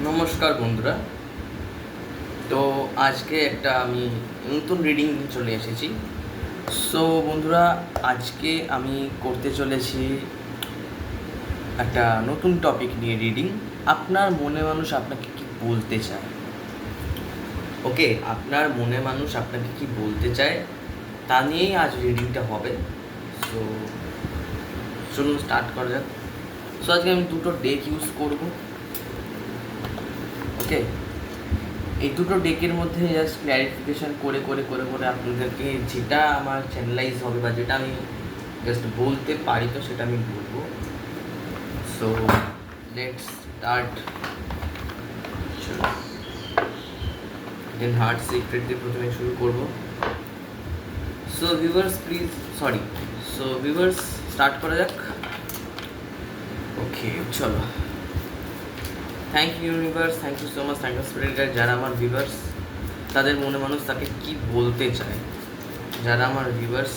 নমস্কার বন্ধুরা। তো আজকে একটা আমি নতুন রিডিং চলে এসেছি। সো বন্ধুরা, আজকে আমি করতে চলেছি একটা নতুন টপিক নিয়ে রিডিং। আপনার মনে মানুষ আপনাকে কি বলতে চায়। ওকে, আপনার মনে মানুষ আপনাকে কি বলতে চায় তা নিয়েই আজ রিডিংটা হবে। সো চলুন স্টার্ট করা যাক। সো আজকে আমি দুটো ডেক ইউজ করব। ওকে, এই দুটো ডেকের মধ্যে জাস্ট ক্ল্যারিফিকেশান করে করে করে করে আপনাদেরকে যেটা আমার চ্যানেলাইজ হবে বা যেটা আমি জাস্ট বলতে পারি তো সেটা আমি বলবো। So let's start. চলো, দেন হার্ট সিক্রেট দিয়ে প্রথমে শুরু করব। So viewers please, so viewers start করা যাক। ওকে চলো। Thank you universe, thank you so much, thank you spirit guide. যারা আমার ভিউয়ার্স তাদের মনে মানুষ তাকে কি বলতে চায়, যারা আমার ভিউয়ার্স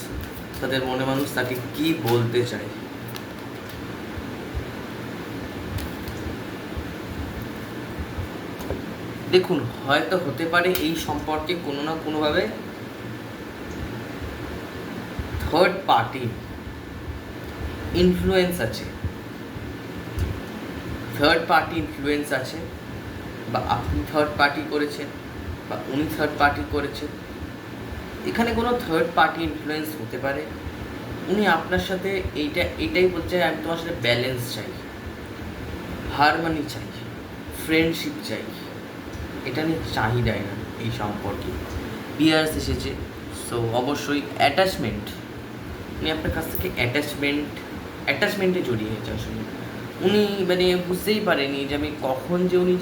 তাদের মনে মানুষ তাকে কি বলতে চায়। দেখুন, হয়তো হতে পারে এই সম্পর্কে কোনো না কোনোভাবে থার্ড পার্টি ইনফ্লুয়েন্স আছে, বা আপনি থার্ড পার্টি করেছেন বা উনি থার্ড পার্টি করেছেন। এখানে কোনো থার্ড পার্টি ইনফ্লুয়েন্স হতে পারে। উনি আপনার সাথে এইটাই বলছে, আমি তোমার সাথে ব্যালেন্স চাই, হারমোনি চাই, ফ্রেন্ডশিপ চাই। এটা নিয়ে চাহিদাই না এই সম্পর্কে। পিয়ার্স এসেছে, সো অবশ্যই অ্যাটাচমেন্ট। উনি আপনার কাছ থেকে অ্যাটাচমেন্টে জড়িয়ে গেছে আসলে। উনি মানে বুঝতেই পারেনি যে আমি কখন যে উনি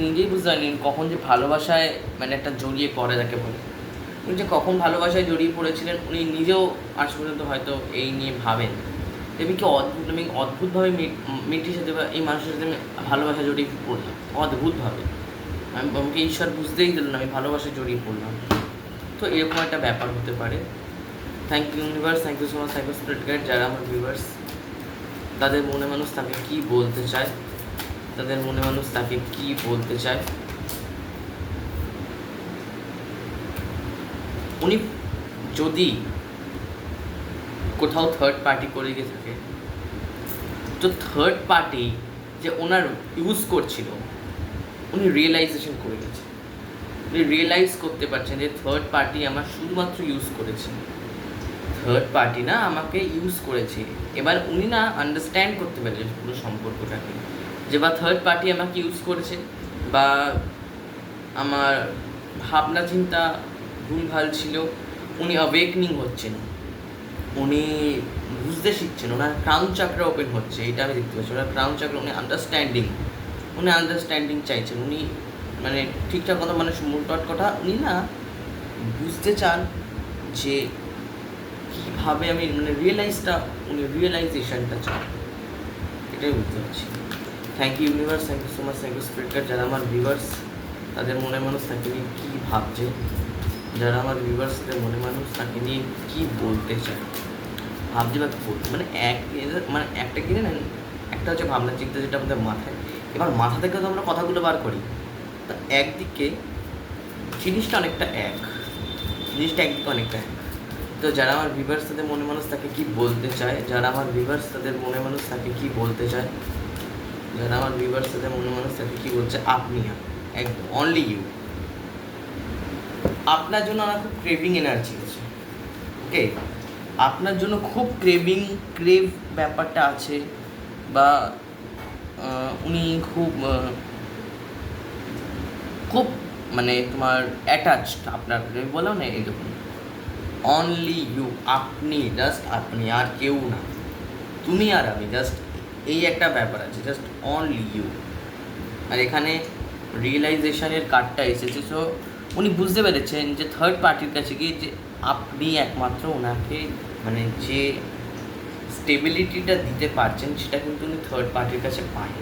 নিজেই বুঝতে পারেনি কখন যে ভালোবাসায় মানে একটা জড়িয়ে পড়ে যাকে বলে। উনি যে কখন ভালোবাসায় জড়িয়ে পড়েছিলেন উনি নিজেও আজ পর্যন্ত হয়তো এই নিয়ে ভাবেন যে আমি কি অদ্ভুতভাবে মেয়েটির সাথে বা এই মানুষের সাথে আমি ভালোবাসা জড়িয়ে পড়লাম অদ্ভুতভাবে। আমাকে ঈশ্বর বুঝতেই দিল না আমি ভালোবাসায় জড়িয়ে পড়লাম। তো এরকম একটা ব্যাপার হতে পারে। Thank you universe, thank you so much, thank you spirit guide. যারা আমার ভিউয়ার্স তাদের মনে মানুষ তাকে কি বলতে চায়, তাদের মনে মানুষ তাকে কি বলতে চায়। উনি যদি কোথাও থার্ড পার্টি করে গিয়ে থাকে, তো থার্ড পার্টি যে ওনার ইউজ করছিল উনি রিয়েলাইজেশন করে গেছে। উনি রিয়েলাইজ করতে পারছেন যে থার্ড পার্টি আমার শুধুমাত্র ইউজ করেছে, থার্ড পার্টি না আমাকে ইউজ করেছে। এবার উনি না আন্ডারস্ট্যান্ড করতে পারছেন পুরো সম্পর্কটাকে, যে বা থার্ড পার্টি আমাকে ইউজ করেছে বা আমার ভাবনা চিন্তা ভুলভাল ছিল। উনি অ্যাওয়েকনিং হচ্ছেন, উনি বুঝতে শিখছেন, ওনার ক্রাউন চাকরা ওপেন হচ্ছে, এটা আমি দেখতে পাচ্ছি। ওনার ক্রাউন চাকরা, উনি আন্ডারস্ট্যান্ডিং চাইছেন। উনি মানে ঠিকঠাক কথা মানে মূলটট কথা উনি না বুঝতে চান যে কীভাবে আমি মানে উনি রিয়েলাইজেশনটা চান, এটাই বুঝতে পারছি। Thank you universe, thank you so much, thank you spirit guide. যারা আমার ভিউয়ার্স তাদের মনে মানুষ তাকে নিয়ে কী ভাবছে, যারা আমার ভিউয়ার্স তাদের মনে মানুষ তাকে নিয়ে কী বলতে চায়, ভাবছে বা বলতে মানে একটা কি জানেন, একটা হচ্ছে ভাবনা চিন্তা যেটা আমাদের মাথায়। এবার মাথা থেকে তো আমরা কথাগুলো বার করি, তো একদিকে জিনিসটা একদিকে অনেকটা এক। তো যারা আমার ভিউয়ার্স তাদের মনে মানুষ তাকে কি বলতে চায়, যারা আমার ভিউয়ার্স তাদের মনে মানুষ তাকে কি বলতে চায়, যারা আমার ভিউয়ার্স তাদের মনে মানুষ তাকে কি বলছে, আপনি একদম অনলি ইউ। আপনার জন্য আমার খুব ক্রেভিং এনার্জি আছে। ওকে, আপনার জন্য খুব ক্রেভ ব্যাপারটা আছে, বা উনি খুব মানে তোমার অ্যাটাচড আপনার, বললাম না এই দেখুন অনলি ইউ, আপনি আর কেউ না, তুমি আর আমি, জাস্ট এই একটা ব্যাপার আছে, জাস্ট অনলি ইউ। আর এখানে রিয়েলাইজেশনের কার্ডটা এসেছে। সো উনি বুঝতে পেরেছেন যে থার্ড পার্টির কাছে গিয়ে যে আপনি একমাত্র ওনাকে মানে যে স্টেবিলিটিটা দিতে পারছেন সেটা কিন্তু উনি থার্ড পার্টির কাছে পায়।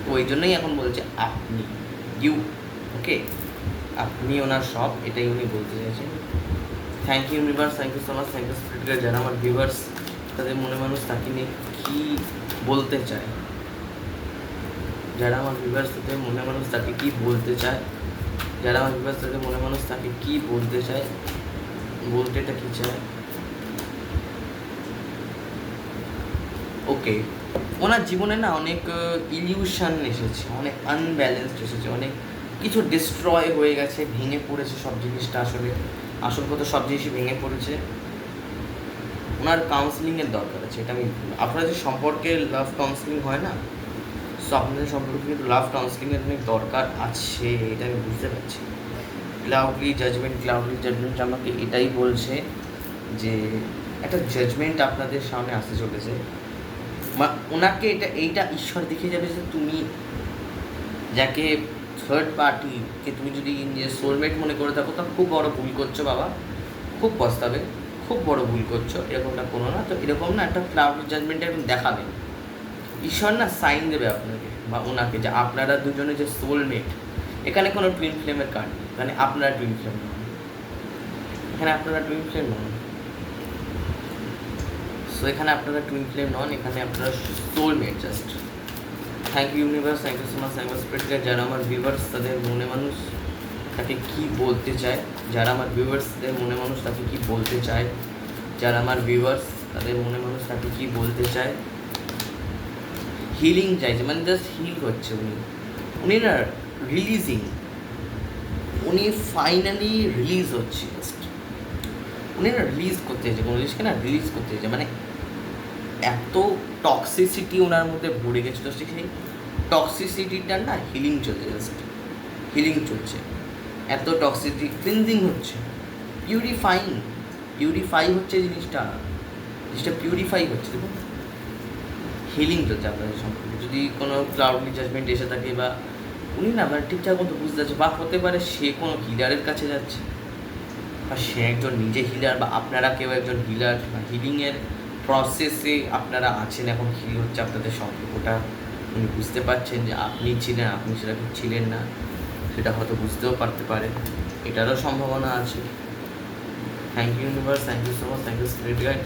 তো ওই জন্যই এখন বলছে আপনি ইউ। ওকে, আপনি ওনার সব, এটাই উনি বলতে চাইছেন। Thank you universe, thank you so much, thank you spirit guide. যারা আমার ভিউয়ার্স তাদের মনে মানুষ তাকে নিয়ে কী বলতে চায়, যারা আমার ভিউয়ার্স তাদের মনে মানুষ তাকে কি বলতে চায়, যারা আমার ভিউয়ার্স তাদের মনে মানুষ তাকে কি বলতে চায়, বলতেটা কি চায়। ওকে, ওনার জীবনে না অনেক ইলিউশন এসেছে, অনেক আনব্যালেন্সড এসেছে, অনেক কিছু ডিস্ট্রয় হয়ে গেছে, ভেঙে পড়েছে সব জিনিসটা। আসল কথা সব জিনিসই ভেঙে পড়েছে। ওনার কাউন্সিলিংয়ের দরকার আছে, এটা আমি আপনাদের সম্পর্কে লাভ কাউন্সিলিং হয় না, সো আপনাদের সম্পর্কে কিন্তু লাভ কাউন্সিলিংয়ের অনেক দরকার আছে, এটা আমি বুঝতে পারছি। ক্লাউডলি জাজমেন্ট আমাকে এটাই বলছে যে একটা জাজমেন্ট আপনাদের সামনে আসতে চলেছে। ওনাকে এইটা ঈশ্বর দেখে যাবে যে তুমি যাকে থার্ড পার্টিকে তুমি যদি নিজের সোলমেট মনে করে থাকো, তা খুব বড় ভুল করছো বাবা, খুব পস্তাবে, খুব বড় ভুল করছো, এরকমটা কোনো না। তো এরকম না একটা ক্লাউড জাজমেন্ট এখন দেখাবেন, ঈশ্বর না সাইন দেবে আপনাকে বা ওনাকে যে আপনারা দুজনে যে সোলমেট। এখানে কোনো টুইন ফ্লেমের কার্ড নেই, এখানে আপনারা টুইন ফ্লেম নন, এখানে আপনারা টুইন ফ্লেম নন। সো এখানে আপনারা টুইন ফ্লেম নন, এখানে আপনারা soulmate just. Thank you universe, thank you so much, thank you spirit guide. যারা আমার ভিউয়ার্স তাদের মনে মানুষ তাকে কী বলতে চায়, যারা আমার ভিউয়ার্স তাদের মনে মানুষ তাকে কী বলতে চায়, যারা আমার ভিউয়ার্স তাদের মনে মানুষ তাকে কী বলতে চায়। হিলিং চাইছে, মানে জাস্ট হিল করছে উনি না রিলিজিং, উনি ফাইনালি রিলিজ হচ্ছে, জাস্ট উনি না রিলিজ করতে চাইছে, কোনো জিনিসকে না রিলিজ করতে চাইছে। মানে এত টক্সিসিটি ওনার মধ্যে ভরে গেছিলো, সেই টক্সিসিটিটার না হিলিং চলছে, জাস্ট হিলিং চলছে। এত টক্সিসিটি ক্লিনজিং হচ্ছে, পিউরিফাই হচ্ছে জিনিসটা পিউরিফাই হচ্ছে। দেখুন হিলিং চলছে আপনাদের সম্পর্কে। যদি কোনো ক্লাউডলি জাজমেন্ট এসে থাকে বা উনি না মানে ঠিকঠাক মতো বুঝতে পারছে, বা হতে পারে সে কোনো হিলারের কাছে যাচ্ছে, বা সে একজন নিজে হিলার, বা আপনারা কেউ একজন হিলার, বা হিলিংয়ের প্রসেসে আপনারা আছেন, এখন হিল হচ্ছে আপনাদের সম্পর্কটা। উনি বুঝতে পারছেন যে আপনি ছিলেন, আপনি সেটা ছিলেন না, সেটা হয়তো বুঝতেও পারতে পারে, এটারও সম্ভাবনা আছে। Thank you universe, thank you so much, thank you spirit guide.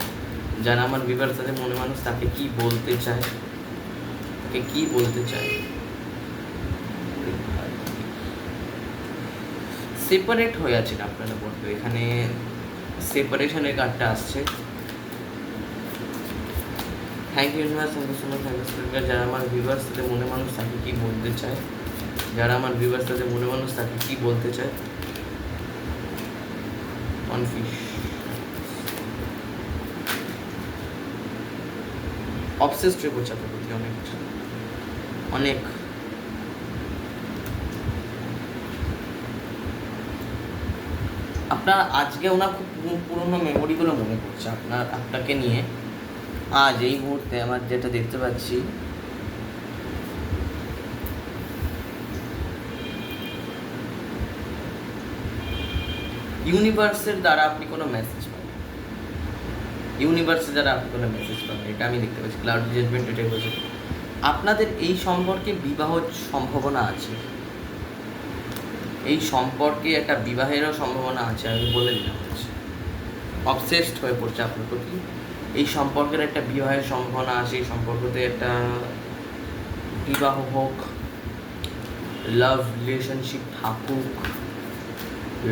যারা আমার ভিউয়ার্স তাদের মনে মানুষ তাকে কী বলতে চায়, তাকে কী বলতে চায়। সেপারেট হয়ে আছেন আপনারা বলবো, এখানে সেপারেশনের কার্ডটা আসছে। Thank you universe, thank you so much, thank you spirit guide. যারা আমার ভিউয়ার্স তাদের মনে মানুষ তাকে কী বলতে চায়, যারা আমার ভিউয়ার্স তাদের মনে মানুষ তাকে কী বলতে চায়। কনফিউজ, অবসেসড হয়ে পড়ছে আপনার প্রতি অনেক। আপনার আজকে ওনার খুব পুরোনো মেমোরিগুলো মনে পড়ছে আপনাকে নিয়ে। আজ এই মুহূর্তে আমার যেটা দেখতে পাচ্ছি, ইউনিভার্সের দ্বারা আপনি কোনো মেসেজ পাবেন, এটা আমি দেখতে পাচ্ছি। ক্লাউড জাজমেন্ট এটাই বলছে আপনাদের এই সম্পর্কে বিবাহ সম্ভাবনা আছে, এই সম্পর্কে একটা বিবাহেরও সম্ভাবনা আছে, আমি বলে দিলাম। অবসেসড হয়ে পড়ছে আপনার প্রতি, এই সম্পর্কের একটা বিবাহের সম্ভাবনা আছে, এই সম্পর্কতে একটা বিবাহ হোক, লাভ রিলেশনশিপ থাকুক,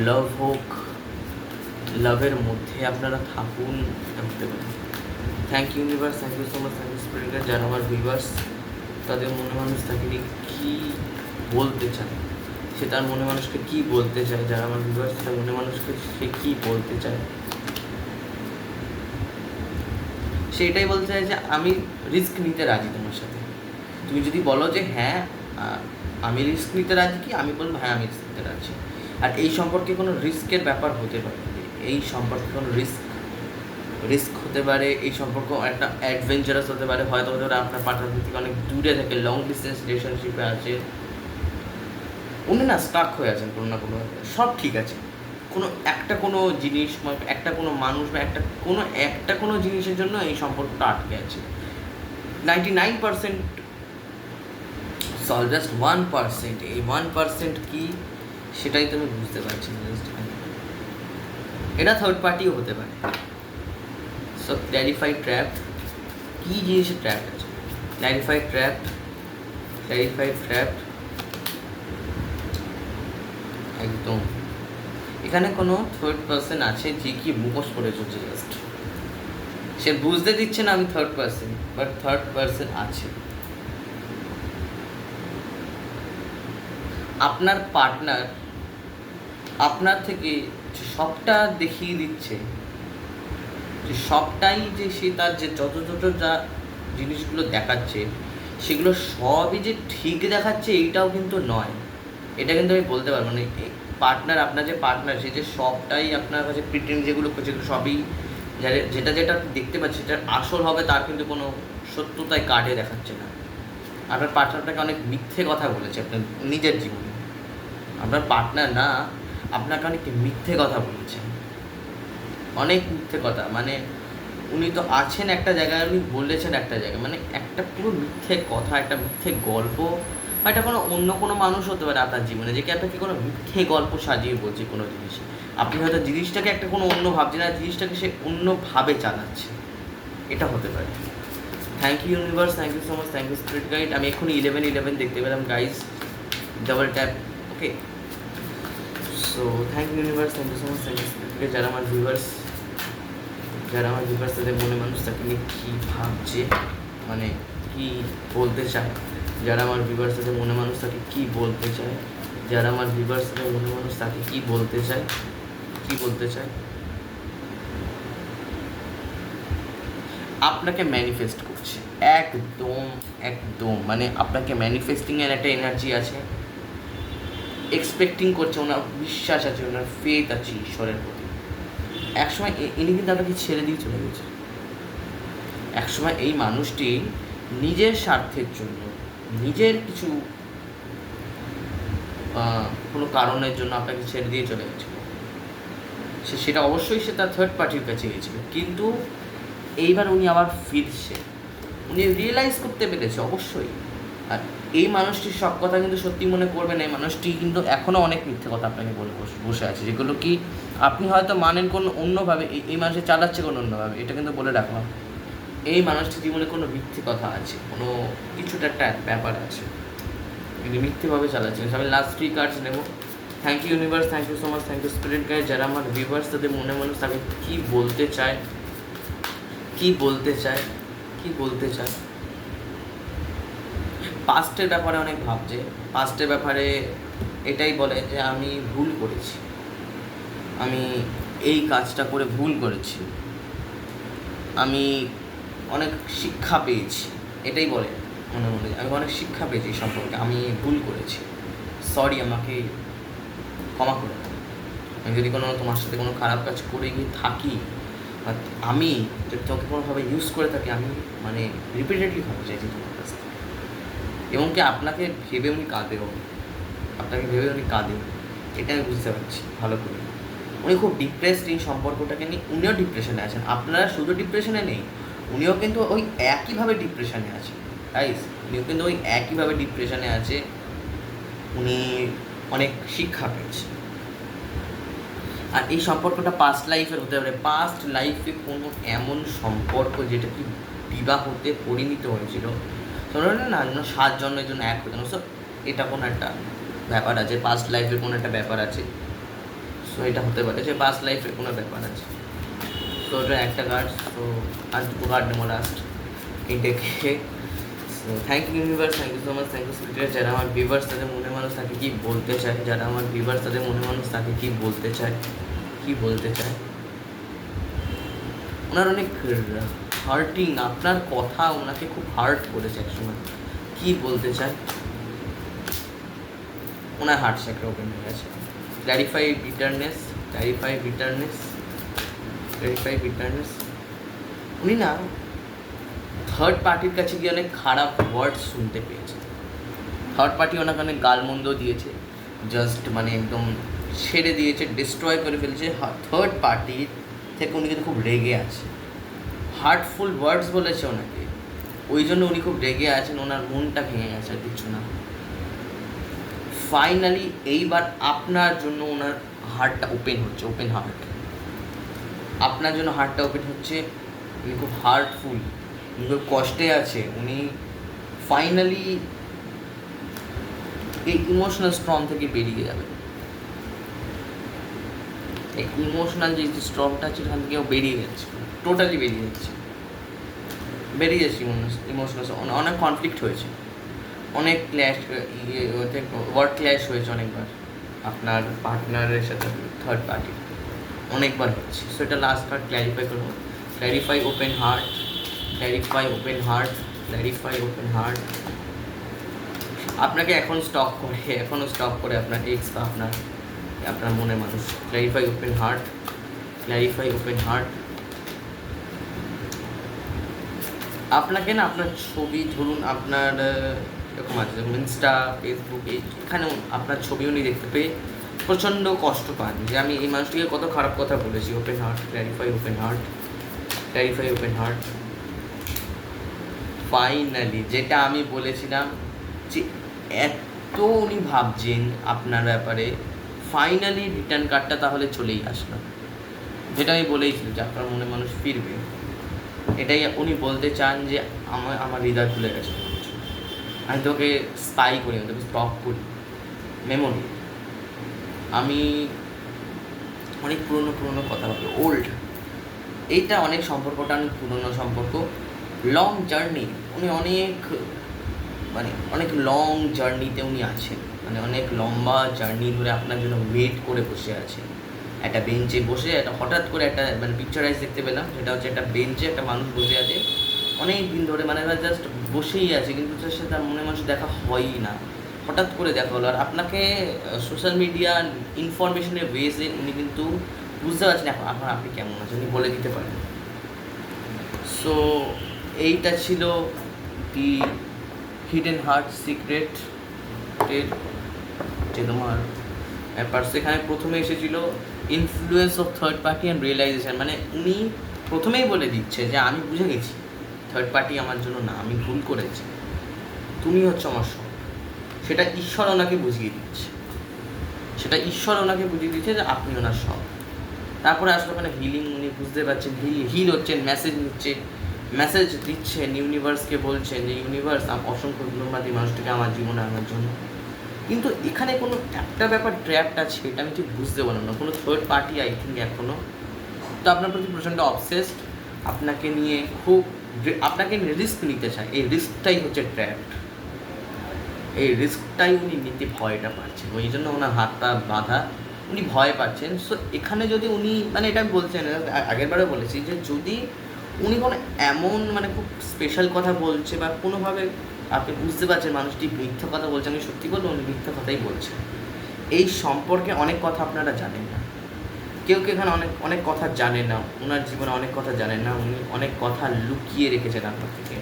লাভ হোক, লাভের মধ্যে আপনারা থাকুন, বুঝতে পারেন। Thank you universe, thank you so much, thank you spirit guide. যারা আমার ভিউয়ার্স তাদের মনে মানুষ তাকে নিয়ে কী বলতে চায়, সে তার মনে মানুষকে কী বলতে চায়, যারা আমার ভিউয়ার্স তার মনে মানুষকে সে কী বলতে চায়, সেটাই বলতে চায় যে আমি রিস্ক নিতে রাজি তোমার সাথে। তুমি যদি বলো যে হ্যাঁ আমি রিস্ক নিতে রাজি, কি আমি বলবো হ্যাঁ আমি রিস্ক নিতে রাজি। আর এই সম্পর্কে কোনো রিস্কের ব্যাপার হতে পারে, এই সম্পর্কে কোনো রিস্ক হতে পারে, এই সম্পর্ক একটা অ্যাডভেঞ্চারাস হতে পারে, হয়তো হতে পারে আপনার পার্টনার থেকে অনেক দূরে থেকে লং ডিস্টেন্স রিলেশনশিপে আছে, উনি না স্টাক হয়ে আছেন কোনো না কোনো, সব ঠিক আছে, কোনো জিনিস, একটা কোনো মানুষ বা একটা কোনো জিনিসের জন্য এই সম্পর্কটা আটকে আছে। 99% সলভ, জাস্ট 1%, এই 1% কি সেটাই তুমি বুঝতে পারছি না। এটা থার্ড পার্টিও হতে পারে। সো ক্ল্যারিফাই ট্র্যাপ, কী জিনিসের ট্র্যাপ আছে, ক্ল্যারিফাই ট্র্যাপ, ক্ল্যারিফাইড ট্র্যাপ, একদম। এখানে কোনো থার্ড পার্সন আছে যে কি মুখোশ করে চলছে, জাস্ট সে বুঝতে দিচ্ছে না আমি third person, but third person আছে। আপনার পার্টনার আপনার থেকে সবটা দেখিয়ে দিচ্ছে, যে সবটাই যে সে তার যে যত যত যা জিনিসগুলো দেখাচ্ছে সেগুলো সবই যে ঠিক দেখাচ্ছে এইটাও কিন্তু নয়। এটা কিন্তু আমি বলতে পারবো না। পার্টনার, আপনার যে পার্টনার সে যে সবটাই আপনার কাছে প্রিটেন্ড যেগুলো করছে সবই যেটা যেটা দেখতে পাচ্ছি সেটার আসল হবে তার কিন্তু কোনো সত্যতায় কাটে দেখাচ্ছে না। আপনার পার্টনারটাকে অনেক মিথ্যে কথা বলেছে আপনার নিজের জীবনে। আপনার পার্টনার না, আপনাকে অনেক মিথ্যে কথা বলেছে, অনেক মিথ্যে কথা। মানে উনি তো আছেন একটা জায়গায়, উনি বলেছেন একটা জায়গায়, মানে একটা পুরো মিথ্যে কথা, একটা মিথ্যে গল্প, বা এটা কোনো অন্য কোনো মানুষ হতে পারে আপনার জীবনে, যে কি আপনাকে কোনো মিথ্যে গল্প সাজিয়ে বলছে কোনো জিনিস। আপনি হয়তো জিনিসটাকে একটা কোনো অন্য ভাবছেন, আর জিনিসটাকে সে অন্যভাবে চালাচ্ছে, এটা হতে পারে। Thank you universe, thank you so much, thank you spirit guide. আমি এক্ষুনি 11 দেখতে পেলাম guys, double tap, okay. So thank you universe, thank you so much, thank you spirit guide. যারা আমার ভিউয়ার্স তাদের মনে মানুষ তাকে নিয়ে কী ভাবছে, মানে কী বলতে চায়, যারা আমার ভিউয়ার্স তাদের মনে মানুষ তাকে কী বলতে চায়, যারা আমার ভিউয়ার্স তাদের মনে মানুষ তাকে কী বলতে চায়, আপনাকে ম্যানিফেস্ট করছে একদম মানে আপনাকে ম্যানিফেস্টিংয়ের একটা এনার্জি আছে, এক্সপেক্টিং করছে, ওনার বিশ্বাস আছে, ওনার ফেথ আছে ঈশ্বরের প্রতি। একসময় ইনি কিন্তু আপনাকে ছেড়ে দিয়ে চলে গেছে। একসময় এই মানুষটি নিজের স্বার্থের জন্য, নিজের কিছু কোনো কারণের জন্য আপনাকে ছেড়ে দিয়ে চলে গেছে। সেটা অবশ্যই সে তার থার্ড পার্টির কাছে গিয়েছিল, কিন্তু এইবার উনি আবার ফিরছে, উনি রিয়েলাইজ করতে পেরেছে অবশ্যই। আর এই মানুষটির সব কথা কিন্তু সত্যি মনে করবে না। এই মানুষটি কিন্তু এখনও অনেক মিথ্যে কথা আপনাকে বলে বসে আছে, যেগুলো কি আপনি হয়তো মানেন কোনো অন্যভাবে, এই মানুষের চালাচ্ছে কোনো অন্যভাবে। এটা কিন্তু বলে রাখলাম, এই মানুষটির জীবনে কোনো মিথ্যে কথা আছে, কোনো কিছুটা একটা ব্যাপার আছে, কিন্তু মিথ্যেভাবে চালাচ্ছে। আমি লাস্ট 3 কার্ডস নেব। Thank you universe, thank you so much, thank you spirit guide. যারা আমার ভিউয়ার্স তাদের মনে মানুষ তাকে কী বলতে চায়, পাস্টের ব্যাপারে অনেক ভাবছে। পাস্টের ব্যাপারে এটাই বলে যে আমি ভুল করেছি, আমি এই কাজটা করে ভুল করেছি, আমি অনেক শিক্ষা পেয়েছি, এটাই বলে মনে মনে, আমি অনেক শিক্ষা পেয়েছি সম্পর্কে, আমি ভুল করেছি, সরি, আমাকে ক্ষমা করে দাও। আমি যদি কোনো তোমার সাথে কোনো খারাপ কাজ করে গিয়ে থাকি, আমি যদি তোকে কোনোভাবে ইউজ করে থাকি, আমি মানে রিপিটেডলি ক্ষমা চাইছি তোমার কাছ থেকে। এবং কি আপনাকে ভেবে উনি কাঁদেও, এটা আমি বুঝতে পারছি ভালো করে। উনি খুব ডিপ্রেসড এই সম্পর্কটাকে নিয়ে, উনিও ডিপ্রেশনে আছেন। আপনারা শুধু ডিপ্রেশনে নেই, উনিও কিন্তু ওই একইভাবে ডিপ্রেশনে আছে গাইস, উনি অনেক শিক্ষা পেয়েছে। আর এই সম্পর্কটা পাস্ট লাইফের হতে পারে, পাস্ট লাইফে কোনো এমন সম্পর্ক যেটা কি বিবাহতে পরিণত হয়েছিল, ধরুন না 7 জন্মের জন্য এক হতো না, সো এটা কোনো একটা ব্যাপার আছে, পাস্ট লাইফের কোনো একটা ব্যাপার আছে। সো এটা হতে পারে যে পাস্ট লাইফের কোনো ব্যাপার আছে। তো ওটা একটা কার্ড। তো আর 2 কার্ড নেবো লাস্ট ইনটেকে। So thank you universe, thank you so much, thank you spirit. যারা আমার ভিউয়ার্স তাদের মনে মানুষ তাকে কী বলতে চায়, ওনার অনেক হার্টিং, আপনার কথা ওনাকে খুব হার্ট করেছে একসময়, কী বলতে চায়, ওনার হার্ট চাকরা ওপেন হয়ে গেছে। Clarify bitterness. উনি না থার্ড পার্টির কাছে গিয়ে অনেক খারাপ ওয়ার্ডস শুনতে পেয়েছে। থার্ড পার্টি ওনাকে অনেক গালমন্দ দিয়েছে, জাস্ট মানে একদম ছেড়ে দিয়েছে, ডিস্ট্রয় করে ফেলেছে। থার্ড পার্টির থেকে উনি কিন্তু খুব রেগে আছে, হার্টফুল ওয়ার্ডস বলেছে ওনাকে, ওই জন্য উনি খুব রেগে আছেন, ওনার মনটা ভেঙে গেছে, আর কিছু না। ফাইনালি এইবার আপনার জন্য ওনার হার্টটা ওপেন হচ্ছে, ওপেন হার্ট আপনার জন্য হার্টটা ওপেন হচ্ছে। উনি খুব হার্টফুল, উনি খুব কষ্টে আছে, উনি ফাইনালি এই ইমোশনাল স্ট্রং থেকে বেরিয়ে যাবে। এই ইমোশনাল যে স্ট্রংটা আছে সেখান থেকে বেরিয়ে যাচ্ছে, টোটালি বেরিয়ে যাচ্ছে, ইমোশনাল। অনেক কনফ্লিক্ট হয়েছে, অনেক ক্ল্যাশ, ওয়ার্ড ক্ল্যাশ হয়েছে অনেকবার আপনার পার্টনারের সাথে, থার্ড পার্টি অনেকবার হচ্ছে। সো এটা লাস্ট পার্ট ক্ল্যারিফাই করবো। Clarify open heart, clarify open heart, clarify open heart. আপনাকে এখনও স্টক করে আপনার এক্স বা আপনার মনের মানুষ। Clarify open heart, clarify open heart. আপনাকে না আপনার ছবি, ধরুন আপনার এরকম আছে যেমন ইনস্টা, ফেসবুক, এখানেও আপনার ছবি উনি দেখতে পেয়ে প্রচণ্ড কষ্ট পান যে আমি এই মানুষটিকে কত খারাপ কথা বলেছি। Open heart, clarify open heart, clarify open heart. Finally যেটা আমি বলেছিলাম যে এত উনি ভাবছেন আপনার ব্যাপারে, ফাইনালি রিটার্ন কার্ডটা তাহলে চলেই আসলো। যেটা আমি বলেইছিলাম যে আপনার মনে মানুষ ফিরবে, এটাই উনি বলতে চান যে আমার হৃদয় খুলে গেছে, আমি তোকে স্পাই করি, আমি তোকে স্টক করি মেমোরি। আমি অনেক পুরনো কথা বলি, ওল্ড, এইটা অনেক সম্পর্কটা অনেক পুরনো সম্পর্ক, লং জার্নি। উনি অনেক লং জার্নিতে উনি আছেন, অনেক লম্বা জার্নি ধরে আপনার জন্য ওয়েট করে বসে আছেন একটা বেঞ্চে বসে। হঠাৎ করে একটা পিকচারাইজ দেখতে পেলাম, সেটা হচ্ছে একটা বেঞ্চে একটা মানুষ বসে আছে অনেক দিন ধরে, জাস্ট বসেই আছে, কিন্তু তার সাথে তার মনে মানুষ দেখা হয়ই না, হঠাৎ করে দেখা হলো। আর আপনাকে সোশ্যাল মিডিয়া ইনফরমেশনের বেসে উনি কিন্তু বুঝতে পারছেন এখন আপনি কেমন আছেন, উনি বলে দিতে পারেন। সো এইটা ছিল দি হিডেন হার্ট সিক্রেট যে তোমার ব্যাপার। সেখানে প্রথমে এসেছিল influence of third party and realization, উনি প্রথমেই বলে দিচ্ছে যে আমি বুঝে গেছি থার্ড পার্টি আমার জন্য না, আমি ভুল করেছি, তুমি হচ্ছে আমার সব। সেটা ঈশ্বর ওনাকে বুঝিয়ে দিচ্ছে, যে আপনি ওনার সব। তারপরে আসলে ওখানে হিলিং, উনি বুঝতে পারছেন, হিল হচ্ছেন, মেসেজ দিচ্ছেন ইউনিভার্সকে, বলছেন যে ইউনিভার্স অসংখ্য ধন্যবাদ এই মানুষটাকে আমার জীবনে আনার জন্য। কিন্তু এখানে কোনো একটা ব্যাপার ট্র্যাপড আছে, এটা আমি ঠিক বুঝতে পারলাম না। কোনো থার্ড পার্টি আই থিঙ্ক এখনও তো আপনার প্রতি প্রচণ্ড অবসেসড, আপনাকে নিয়ে রিস্ক নিতে চায়। এই রিস্কটাই হচ্ছে ট্র্যাপড, এই রিস্কটাই উনি নিতে ভয়টা পাচ্ছেন, ওই জন্য ওনার হাতটা বাঁধা, উনি ভয় পাচ্ছেন। সো এখানে যদি উনি এটা বলছেন, আগেরবারও বলেছি যে যদি উনি কোনো এমন খুব স্পেশাল কথা বলছে বা কোনোভাবে আপনি বুঝতে পারছেন মানুষটি মিথ্যা কথা বলছে, আমি সত্যি বলবো উনি মিথ্যা কথাই বলছেন। এই সম্পর্কে অনেক কথা আপনারা জানেন না, কেউ এখানে অনেক কথা জানেন না, ওনার জীবনে অনেক কথা জানেন না, উনি অনেক কথা লুকিয়ে রেখেছেন আপনার থেকে।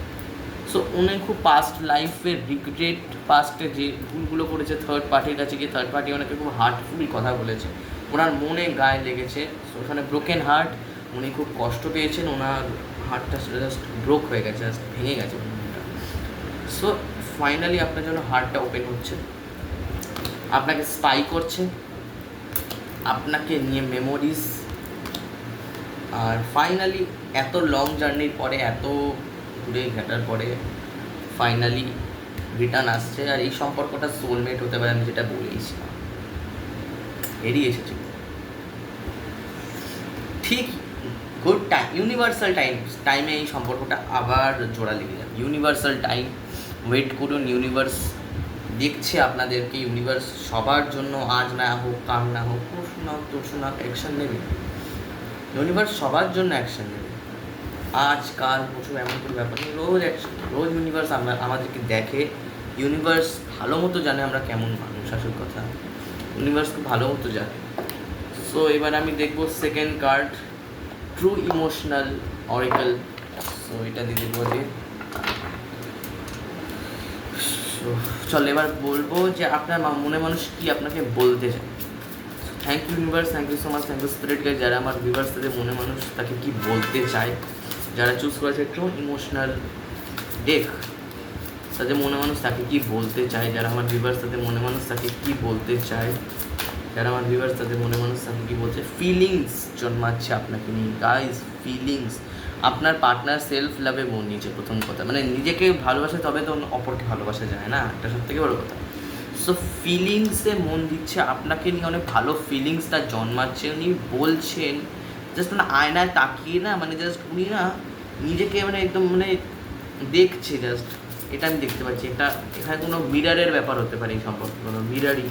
সো উনি খুব পাস্ট লাইফের রিগ্রেট, পাস্টে যে ভুলগুলো করেছে থার্ড পার্টির কাছে গিয়ে, থার্ড পার্টি ওনাকে খুব হার্টফুল কথা বলেছে, ওনার মনে গায়ে লেগেছে। সো ওখানে ব্রোকেন হার্ট, উনি খুব কষ্ট পেয়েছেন, ওনার হার্টটা জাস্ট ব্রোক হয়ে গেছে, জাস্ট ভেঙে গেছে মনটা। সো ফাইনালি আপনার জন্য হার্টটা ওপেন হচ্ছে, আপনাকে স্পাই করছে, আপনাকে নিয়ে মেমোরিজ। আর ফাইনালি এত লং জার্নির পরে, এত ঘুরে ঘাটার পরে ফাইনালি রিটার্ন আসছে। আর এই সম্পর্কটা সোলমেট হতে পারে, আমি যেটা বলেইছিলাম, এড়িয়ে এসেছি ঠিক গুড টাইম, ইউনিভার্সাল টাইমে এই সম্পর্কটা আবার জোড়া লেগে যাবে। ইউনিভার্সাল টাইম, ওয়েট করুন, ইউনিভার্স দেখছে আপনাদেরকে, ইউনিভার্স সবার জন্য, আজ না হোক কাল না হোক, পরশু না হোক তরশু না হোক, অ্যাকশান নেবে। ইউনিভার্স সবার জন্য অ্যাকশান নেবে, আজ কাল পরশু এমন কোনো ব্যাপার নেই, রোজ অ্যাকশন। রোজ ইউনিভার্স আমাদেরকে দেখে, ইউনিভার্স ভালো মতো জানে আমরা কেমন মানুষ, আসল কথা ইউনিভার্স খুব ভালো মতো জানে। সো এবার আমি দেখবো second card, true emotional oracle. So এটা দিয়ে দেখবো যে চল এবার বলবো যে আপনার মনে মানুষ কি আপনাকে বলতে চায়। Thank you universe, thank you so much, thank you spirit guide, যারা আমার ভিউয়ার্স তাদের মনে মানুষ তাকে কি বলতে চায়, যারা চুজ করেছে ট্রু ইমোশনাল ডেক, তাদের মনে মানুষ তাকে কি বলতে চায়, যারা আমার ভিউয়ার্স তাদের মনে মানুষ তাকে কি বলতে চায়, যারা আমার ভিউয়ার্স তাদের মনে মানুষ তাকে কি বলছে। ফিলিংস জন্মাচ্ছে আপনাকে নিয়ে গাইজ, ফিলিংস। আপনার পার্টনার সেলফ লাভে মন নিয়েছে, প্রথম কথা নিজেকে ভালোবাসে, তবে তো অপরকে ভালোবাসা যায় না, একটা সব থেকে বড় কথা। সো ফিলিংসে মন দিচ্ছে, আপনাকে নিয়ে অনেক ভালো ফিলিংসটা জন্মাচ্ছে। উনি বলছেন জাস্ট মানে আয়নায় তাকিয়ে না, মানে জাস্ট উনি না নিজেকে মানে একদম মানে দেখছে জাস্ট, এটা আমি দেখতে পাচ্ছি। এটা এখানে কোনো মিরারের ব্যাপার হতে পারে, এই সম্পর্ক কোনো মিরারিং,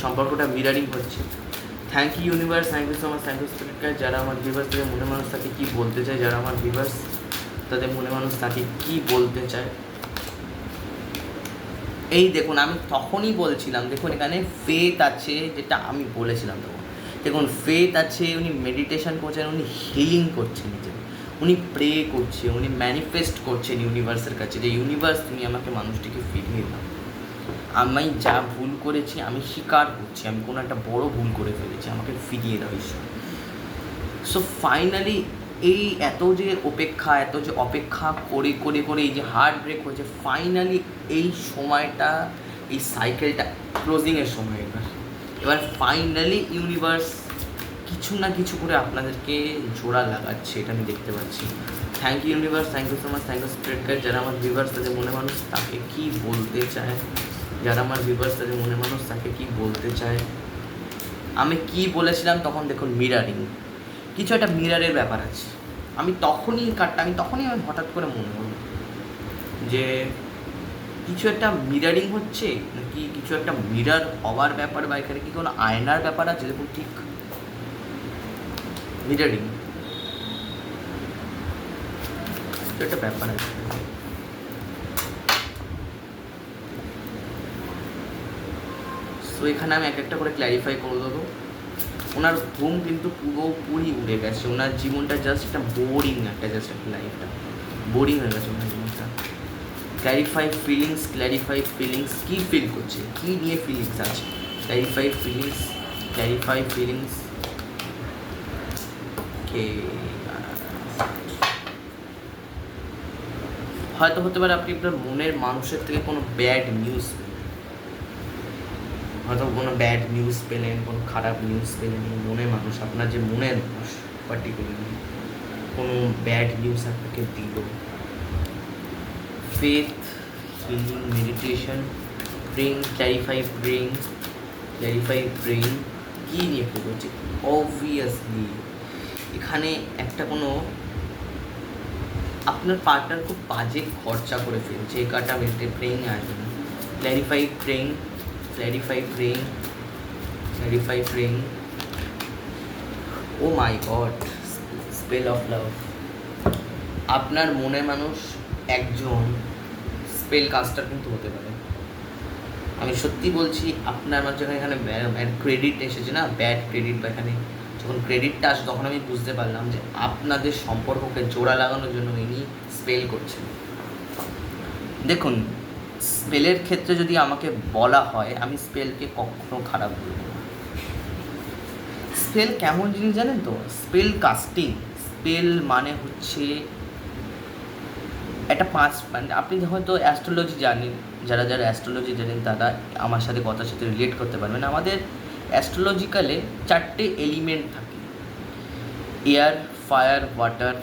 সম্পর্কটা মিরারিং হচ্ছে। Thank you universe, thank you so much, thank you spirit guide. যারা আমার ভিউয়ার্স তাদের মনে মানুষ তাকে কী বলতে চায়, যারা আমার ভিউয়ার্স তাদের মনে মানুষ তাকে কী বলতে চায়। এই দেখুন, আমি তখনই বলছিলাম, দেখুন এখানে ফেথ আছে, যেটা আমি বলেছিলাম তখন। দেখুন ফেথ আছে, উনি মেডিটেশন করছেন, উনি হিলিং করছেন নিজে, উনি প্রে করছে, উনি ম্যানিফেস্ট করছেন ইউনিভার্সের কাছে যে ইউনিভার্স তুমি আমাকে মানুষটিকে ফিরিয়ে দাও। আমি যা ভুল করেছি আমি স্বীকার করছি, আমি কোনো একটা বড় ভুল করে ফেলেছি, আমাকে ফিরিয়ে দাও ঈশ্বর। সো ফাইনালি এই এত যে অপেক্ষা করে করে করে এই যে হার্ট ব্রেক হয়েছে, ফাইনালি এই সময়টা, এই সাইকেলটা ক্লোজিংয়ের সময়। এবার ফাইনালি ইউনিভার্স কিছু না কিছু করে আপনাদেরকে জোড়া লাগাচ্ছে, এটা আমি দেখতে পাচ্ছি। Thank you universe, thank you so much, thank you spirit guide. যারা আমার ভিউয়ার্স তাদের মনে মানুষ তাকে কী বলতে চায়, যারা আমার ভিউয়ার্স তাদের মনে মানুষ তাকে কী বলতে চায়। আমি কি বলেছিলাম তখন, দেখুন মিরারিং, কিছু একটা মিরারের ব্যাপার আছে। আমি তখনই আমি হঠাৎ করে মনে হলো যে কিছু একটা মিরারিং হচ্ছে, নাকি কিছু একটা মিরার হওয়ার ব্যাপার, বা এখানে কি কোনো আয়নার ব্যাপার আছে। দেখুন ঠিক মিরারিং একটা ব্যাপার আছে। সো এখানে আমি এক একটা করে ক্ল্যারিফাই করে দেবো। ওনার ঘুম কিন্তু পুরোপুরি উড়ে গেছে, ওনার জীবনটা জাস্ট একটা বোরিং, একটা জাস্ট একটা লাইফটা বোরিং হয়ে গেছে ওনার জীবনটা। ক্ল্যারিফাই ফিলিংস, কী ফিল করছে, কী নিয়ে ফিলিংস আছে, ক্ল্যারিফাই ফিলিংস কে। হয়তো হতে পারে আপনি আপনার মনের মানুষের থেকে কোনো ব্যাড নিউজ, হয়তো কোনো ব্যাড নিউজ পেলেন, কোনো খারাপ নিউজ পেলেন। মনের মানুষ, আপনার যে মনের মানুষ পার্টিকুলারলি কোনো ব্যাড নিউজ আপনাকে দিল। Faith, healing, meditation, clarify brain, কী নিয়ে ফেল হচ্ছে। অবভিয়াসলি এখানে একটা কোনো আপনার পার্টনার খুব বাজে খরচা করে ফেলছে, এই কাটা মেডিটেট ব্রেইন আসবে না। Clarify brain, oh my god, spell of love. আপনার মনে মানুষ একজন স্পেল কাস্টার কিন্তু হতে পারে। আমি সত্যি বলছি, আপনার আমার যখন এখানে ক্রেডিট এসেছে না, ব্যাড ক্রেডিট, বা এখানে যখন ক্রেডিটটা আসে তখন আমি বুঝতে পারলাম যে আপনাদের সম্পর্ককে জোড়া লাগানোর জন্য ইনি স্পেল করছেন। দেখুন স্পেলের ক্ষেত্রে যদি আমাকে বলা হয়, আমি স্পেলকে কখনো খারাপ বলব না। স্পেল কেমন জিনিস জানেন তো, স্পেল কাস্টিং, স্পেল মানে হচ্ছে একটা মানে আপনি হয়তো অ্যাস্ট্রোলজি জানেন, যারা অ্যাস্ট্রোলজি জানেন তারা আমার সাথে কথার সাথে রিলেট করতে পারবেন। আমাদের অ্যাস্ট্রোলজিক্যালে 4টে এলিমেন্ট থাকে, এয়ার, ফায়ার, ওয়াটার,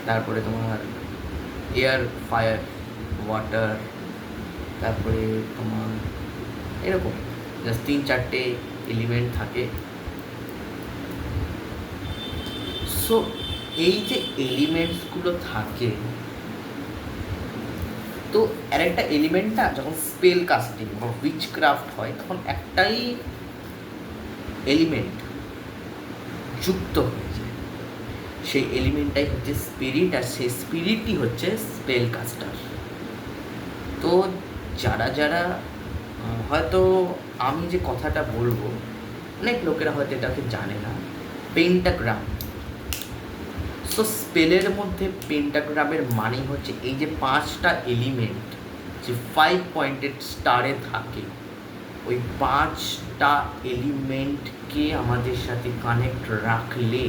তারপরে তোমার এয়ার, ফায়ার, ওয়াটার, তারপরে তোমার এরকম জাস্ট 3-4টে এলিমেন্ট থাকে। সো এই যে এলিমেন্টসগুলো থাকে, তো আর একটা এলিমেন্টটা যখন স্পেল কাস্টিং বা উইচক্রাফট হয়, তখন একটাই এলিমেন্ট যুক্ত হয়ে যায়, সেই এলিমেন্টটাই হচ্ছে স্পিরিট, আর সেই স্পিরিটই হচ্ছে স্পেল কাস্টার। তো যারা হয়তো আমি যে কথাটা বলবো, অনেক লোকেরা হয়তো এটাকে জানে না, পেন্টাগ্রাম। সো স্পেলের মধ্যে পেন্টাগ্রামের মানে হচ্ছে এই যে 5টা এলিমেন্ট যে 5 পয়েন্টেড স্টারে থাকে, ওই 5টা এলিমেন্টকে আমাদের সাথে কানেক্ট রাখলে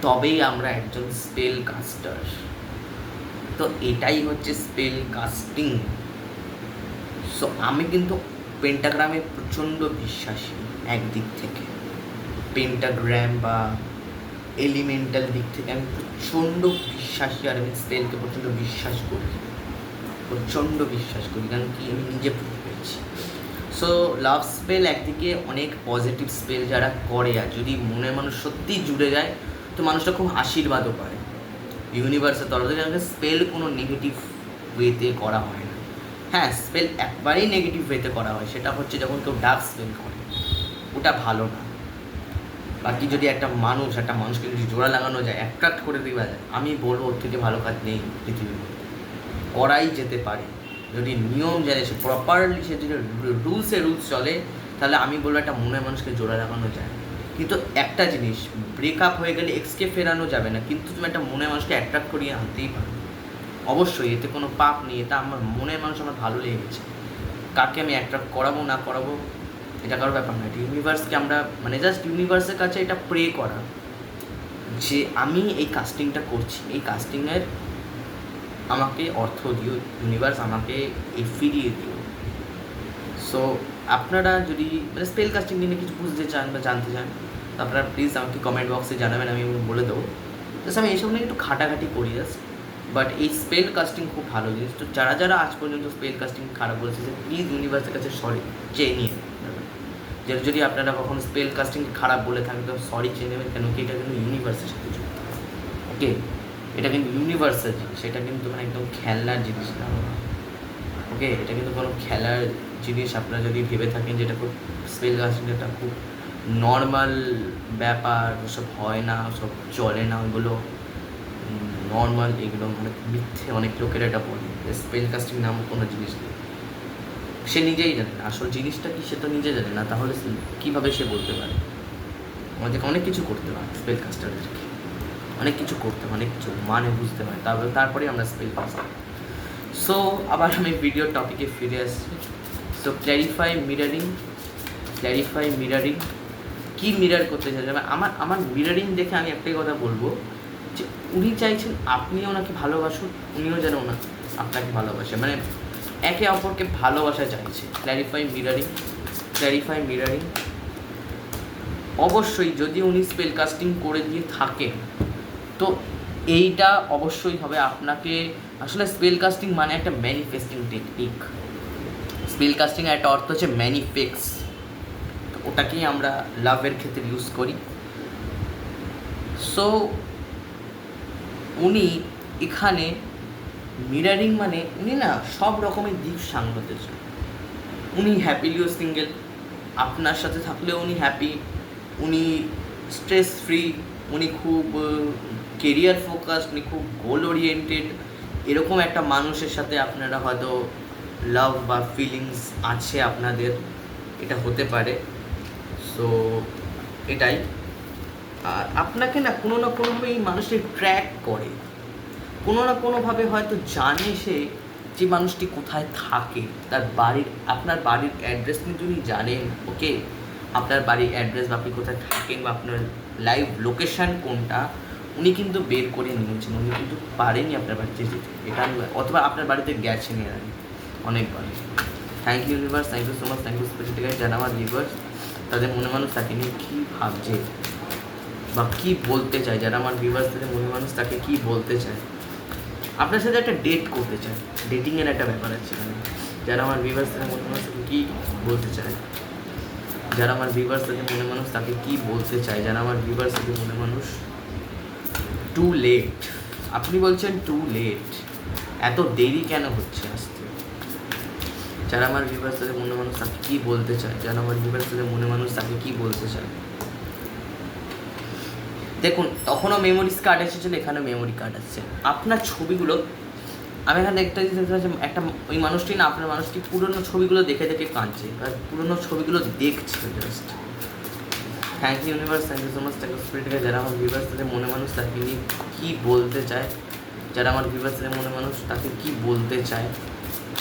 তবেই আমরা একজন স্পেল কাস্টার। তো এটাই হচ্ছে স্পেল কাস্টিং। সো আমি কিন্তু পেন্টাগ্রামে প্রচণ্ড বিশ্বাসী, একদিক থেকে পেন্টাগ্রাম বা এলিমেন্টাল দিক থেকে আমি প্রচণ্ড বিশ্বাসী, আর আমি স্পেলকে প্রচণ্ড বিশ্বাস করি, কারণ কি আমি নিজে সো লাভ স্পেল একদিকে অনেক পজিটিভ স্পেল যারা করে, আর যদি মনের মানুষ সত্যিই জুড়ে যায় তো মানুষটা খুব আশীর্বাদও পায় ইউনিভার্সের তরফ থেকে। স্পেল কোনো নেগেটিভ ওয়েতে করা হয় না। হ্যাঁ, স্পেল একবারেই নেগেটিভ ওয়েতে করা হয়, সেটা হচ্ছে যখন কেউ ডার্ক স্পেল করে, ওটা ভালো না। বাকি যদি একটা মানুষকে যদি জোড়া লাগানো যায়, অ্যাট্রাক্ট করে দেওয়া যায়, আমি বলবো ওর থেকে ভালো কাজ নেই পৃথিবীর মধ্যে, করাই যেতে পারে যদি নিয়ম জানে, সে প্রপারলি, সে যদি রুলস চলে, তাহলে আমি বলবো একটা মনের মানুষকে জোড়া লাগানো যায়। কিন্তু একটা জিনিস, ব্রেকআপ হয়ে গেলে এক্সকে ফেরানো যাবে না, কিন্তু তুমি একটা মনের মানুষকে অ্যাট্রাক্ট করিয়ে আনতেই পারো। অবশ্যই এতে কোনো পাপ নেই, এটা আমার মনের মানুষ আমার ভালো লেগেছে, কাকে আমি অ্যাট্রাক্ট করাবো না করাবো এটা কারো ব্যাপার না। এটা ইউনিভার্সকে আমরা জাস্ট ইউনিভার্সের কাছে এটা প্রে করা যে আমি এই কাস্টিংটা করছি, এই কাস্টিংয়ের আমাকে অর্থ দিও ইউনিভার্স, আমাকে এই ফিরিয়ে দিও। সো আপনারা যদি স্পেল কাস্টিং নিয়ে কিছু বুঝতে চান বা জানতে চান, তো আপনারা প্লিজ আমাকে কমেন্ট বক্সে জানাবেন, আমি বলে দেবো। জাস্ট আমি এইসব নিয়ে একটু খাটাখাটি করি জাস্ট, বাট এই স্পেল কাস্টিং খুব ভালো জিনিস। তো যারা আজ পর্যন্ত স্পেল কাস্টিং খারাপ বলেছে, প্লিজ ইউনিভার্সের কাছে সরি চেয়ে নিয়ে যদি আপনারা কখনো স্পেল কাস্টিং খারাপ বলে থাকেন তো সরি চেয়ে নেবেন, কেন কি এটা কিন্তু ইউনিভার্সের সাথে যুক্ত। ওকে, এটা কিন্তু ইউনিভার্সের জিনিস, এটা কিন্তু একদম খেলনার জিনিস না। ওকে, এটা কিন্তু কোনো খেলার জিনিস আপনারা যদি ভেবে থাকেন যেটা খুব স্পেল কাস্টিং একটা খুব নর্মাল ব্যাপার, ওসব হয় না, ওসব চলে না, ওগুলো নর্মাল, এগুলো মিথ্যে অনেক লোকের এটা বলে। স্পেল কাস্টিং নামক কোনো জিনিস নেই, সে নিজেই জানে না আসল জিনিসটা কি, সে তো নিজে জানে না, তাহলে কীভাবে সে বলতে পারে? আমাদেরকে অনেক কিছু করতে হয় স্পেল কাস্টারদেরকে, অনেক কিছু করতে হয়, অনেক কিছু মানে বুঝতে হয়, তারপরে আমরা স্পেল কাস্টার। সো আবার আমি ভিডিও টপিকে ফিরে আসছি। সো ক্ল্যারিফাই মিরারিং কী মিরার করতে চাইছেন? আমার মিরারিং দেখে আমি একটাই কথা বলবো যে উনি চাইছেন আপনি ওনাকে ভালোবাসুন, উনিও যেন আপনাকে ভালোবাসে, একে অপরকে ভালোবাসা চাইছে। ক্ল্যারিফাই মিরারিং অবশ্যই যদি উনি স্পেল কাস্টিং করে দিয়ে থাকেন তো এইটা অবশ্যই হবে আপনাকে। আসলে স্পেল কাস্টিং মানে একটা ম্যানিফেস্টিং টেকনিক। স্পেল কাস্টিং একটা অর্থ হচ্ছে ম্যানিফেক্স, তো ওটাকেই আমরা লাভের ক্ষেত্রে ইউজ করি। সো উনি এখানে মিরারিং উনি সব রকমের দিক সামলাতে চান। উনি হ্যাপিলিও সিঙ্গেল, আপনার সাথে থাকলেও উনি হ্যাপি, উনি স্ট্রেস ফ্রি, উনি খুব কেরিয়ার ফোকাসড, উনি খুব গোল ওরিয়েন্টেড, এরকম একটা মানুষের সাথে আপনারা হয়তো লাভ বা ফিলিংস আছে আপনাদের, এটা হতে পারে। সো এটাই। আর আপনাকে কোনো না কোনোভাবে এই মানুষটি ট্র্যাক করে, কোনো না কোনোভাবে হয়তো জানে সে যে মানুষটি কোথায় থাকে, তার বাড়ির, আপনার বাড়ির অ্যাড্রেস কিন্তু উনি জানেন। ওকে, আপনার বাড়ির অ্যাড্রেস বা আপনি কোথায় থাকেন বা আপনার লাইভ লোকেশান কোনটা উনি কিন্তু বের করে নিয়েছেন, উনি কিন্তু পারেনি আপনার বাড়িতে যেতে, এটা অথবা আপনার বাড়িতে গেছেন এর আগে অনেকবার। Thank you universe, thank you so much, thank you specially guys. যারা আমার ভিউয়ার্স তাদের মনে মানুষ তাকে নিয়ে কী ভাবছে বা কী বলতে চায়, যারা আমার ভিউয়ার্স তাদের মনে মানুষ তাকে কী বলতে চায়, আপনার সাথে একটা ডেট করতে চায়, ডেটিংয়ের একটা ব্যাপার আছে এখানে। যারা আমার ভিউয়ার্স তাদের মনে মানুষ তাকে কী বলতে চায়, যারা আমার ভিউয়ার্স তাদের মনে মানুষ তাকে কী বলতে চায়, যারা আমার ভিউয়ার্স তাদের মনে মানুষ টু লেট, আপনি বলছেন টু লেট, এত দেরি কেন হচ্ছে আসতে? যারা আমার ভিউয়ার্স তাদের মনে মানুষ তাকে কী বলতে চায়, যারা আমার ভিউয়ার্স তাদের মনে মানুষ তাকে কী বলতে চায়। দেখুন, তখনও মেমোরিজ কার্ড এসেছিলো, এখানেও মেমোরি কার্ড আসছে। আপনার ছবিগুলো আমি এখানে একটা ওই মানুষটি না, আপনার মানুষটি পুরনো ছবিগুলো দেখে দেখে কাঁদছে, পুরনো ছবিগুলো দেখছে just. Thank you universe, thank you so much, thank you স্পিরিটকে। যারা আমার ভিউয়ার্স তাদের মনে মানুষ তাকে নিয়ে কী বলতে চায়, যারা আমার ভিউয়ার্স তাদের মনে মানুষ তাকে কী বলতে চায়,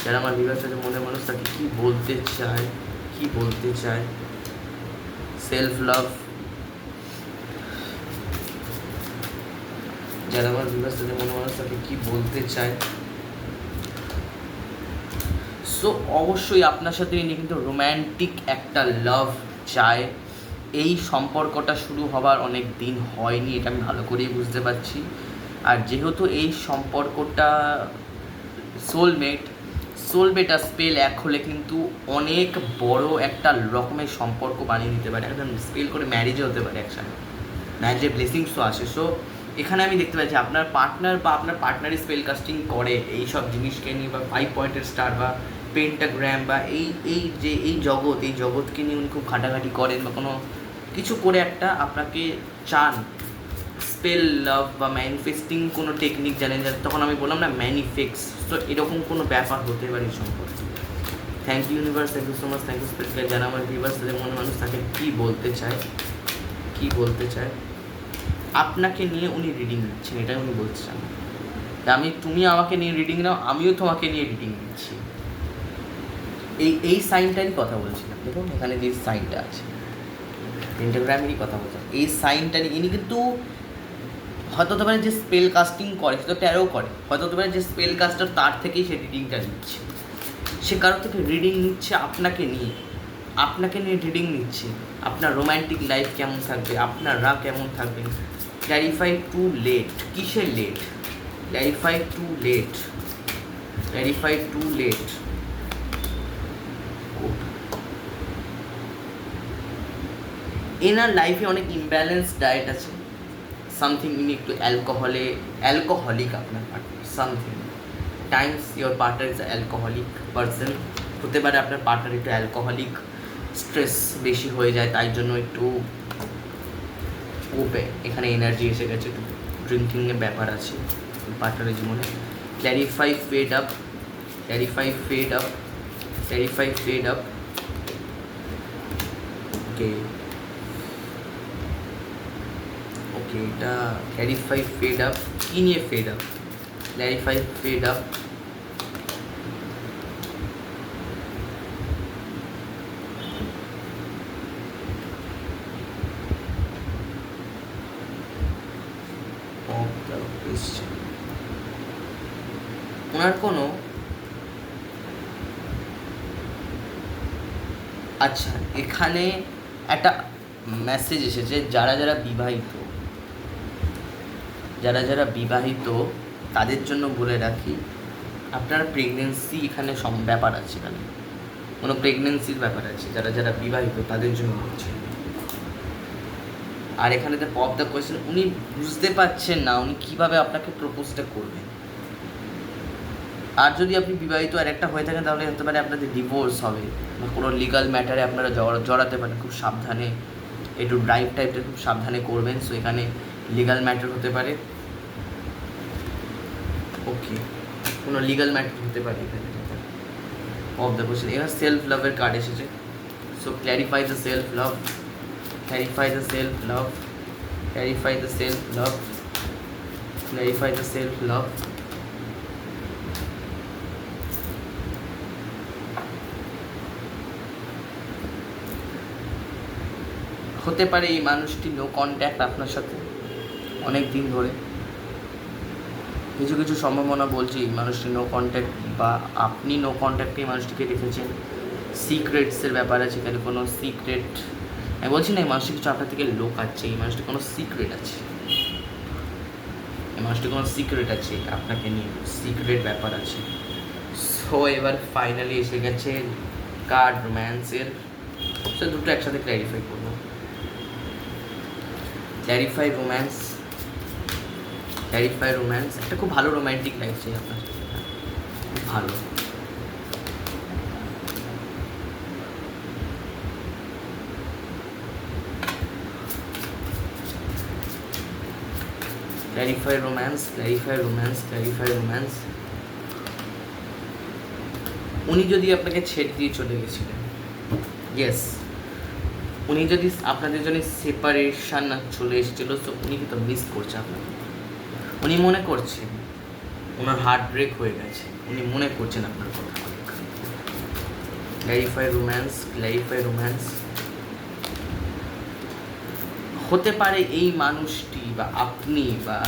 যারা আমার ভিউয়ার্স তাদের মনে মানুষ তাকে কী বলতে চায়, সেলফ লাভ। যারা আমার ভিউয়ার্স তাদের মনে মানুষ তাকে কী বলতে চায়। সো অবশ্যই আপনার সাথে ইনি কিন্তু রোম্যান্টিক একটা লাভ চায়। এই সম্পর্কটা শুরু হবার অনেক দিন হয়নি, এটা আমি ভালো করেই বুঝতে পারছি। আর যেহেতু এই সম্পর্কটা সোলমেট আর স্পেল এক হলে কিন্তু অনেক বড় একটা রকমের সম্পর্ক বানিয়ে দিতে পারে, একদম স্পেল করে ম্যারেজও হতে পারে একসাথে, ম্যারেজের ব্লেসিংসও আসে। সো এখানে আমি দেখতে পাচ্ছি আপনার পার্টনার বা আপনার পার্টনারই স্পেল কাস্টিং করে এই সব জিনিসকে নিয়ে, বা 5 পয়েন্টের স্টার বা পেন্টাগ্রাম বা এই জগৎকে নিয়ে উনি খুব ঘাটাঘাটি করেন, বা কোনো কিছু করে একটা আপনাকে চান স্পেল লাভ বা ম্যানিফেস্টিং কোনো টেকনিক জানেন, তখন আমি বললাম না ম্যানিফেক্স, তো এরকম কোনো ব্যাপার হতে পারে এই সম্পর্কে। Thank you universe, thank you so much, thank you special. যারা আমার ভিউয়ার্স তাদের মনে মানুষ তাকে কী বলতে চায় আপনাকে নিয়ে উনি রিডিং নিচ্ছেন, এটাই উনি বলতে চান। তুমি আমাকে নিয়ে রিডিং নাও, আমিও তোমাকে নিয়ে রিডিং নিচ্ছি, এই সাইনটারই কথা বলছিলাম। দেখুন এখানে যে সাইনটা আছে পেন্টাগ্রামেরই কথা বলছিলাম, এই সাইনটারই ইনি কিন্তু হয়তো হতে পারে যে স্পেল কাস্টিং করে, সে তো ট্যারো করে, হয়তো হতে পারে যে স্পেল কাস্টার তার থেকেই সে রিডিংটা নিচ্ছে, সে কারোর থেকে রিডিং নিচ্ছে আপনাকে নিয়ে রিডিং নিচ্ছে। আপনার রোম্যান্টিক লাইফ কেমন থাকবে, আপনারা কেমন থাকবেন। ক্ল্যারিফাই টু লেট, কিসের লেট? Clarify too late. এনার লাইফে অনেক ইমব্যালেন্স ডায়েট আছে, সামথিং ইনি একটু অ্যালকোহলিক আপনার partner, something Times your partner is alcoholic person, হতে পারে আপনার পার্টনার একটু অ্যালকোহলিক, স্ট্রেস বেশি হয়ে যায় তাই জন্য একটু ওপে এখানে এনার্জি এসে গেছে, একটু ড্রিঙ্কিংয়ের ব্যাপার আছে পার্টনারের জীবনে। ক্ল্যারিফাই ফেড আপ, ওকে এটা ক্ল্যারিফাই ফেড আপ, কী নিয়ে fed up? Clarify fed up, ওনার কোনো আচ্ছা এখানে একটা মেসেজ এসেছে, যারা বিবাহিত তাদের জন্য বলে রাখি, আপনার প্রেগনেন্সি এখানে ব্যাপার আছে, এখানে কোনো প্রেগনেন্সির ব্যাপার আছে, যারা বিবাহিত তাদের জন্য বলছে। আর এখানে তো পপ দ্য কোয়েশ্চেন, উনি বুঝতে পারছেন না উনি কীভাবে আপনাকে প্রপোজটা করবেন। আর যদি আপনি বিবাহিত আর একটা হয়ে থাকেন তাহলে হতে পারে আপনাদের ডিভোর্স হবে, বা কোনো লিগাল ম্যাটারে আপনারা জড়াতে পারেন, খুব সাবধানে, একটু ড্রাইভ টাইপটা খুব সাবধানে করবেন। সো এখানে লিগাল ম্যাটার হতে পারে, ওকে কোনো লিগাল ম্যাটার হতে পারে এখানে অফ দ্য কোয়েশ্চেন। এবার সেলফ লাভের কার্ড এসেছে, so clarify the self love, হতে পারে এই মানুষটি নো কন্ট্যাক্ট আপনার সাথে অনেক দিন ধরে, কিছু সম্ভাবনা বলছি এই মানুষটি নো কন্ট্যাক্ট, বা আপনি নো কন্ট্যাক্টে এই মানুষটিকে রেখেছেন। সিক্রেটসের ব্যাপার আছে, এখানে কোনো সিক্রেট আমি বলছি না, এই মানুষটি কিছু আপনার থেকে লুকাচ্ছে, এই মানুষটি কোনো সিক্রেট আছে, আপনাকে নিয়ে সিক্রেট ব্যাপার আছে। সো এবার ফাইনালি এসে গেছে কার্ড রোম্যান্সের, সো দুটো একসাথে ক্ল্যারিফাই করবো। ক্ল্যারিফাই রোম্যান্স, একটা খুব ভালো রোম্যান্টিক লাইফ চাই আপনার, খুব ভালো। Clarify romance. উনি যদি আপনাকে ছেড়ে দিয়ে চলে গেছিলেন, ইয়েস, উনি যদি আপনাদের জন্য সেপারেশন চলে এসেছিল, তো উনি কিন্তু মিস করছে আপনাকে, উনি মনে করছেন ওনার হার্ট ব্রেক হয়ে গেছে, উনি মনে করছেন আপনার কথা। ক্ল্যারিফাই রোম্যান্স হতে পারে এই মানুষটি বা আপনি, বা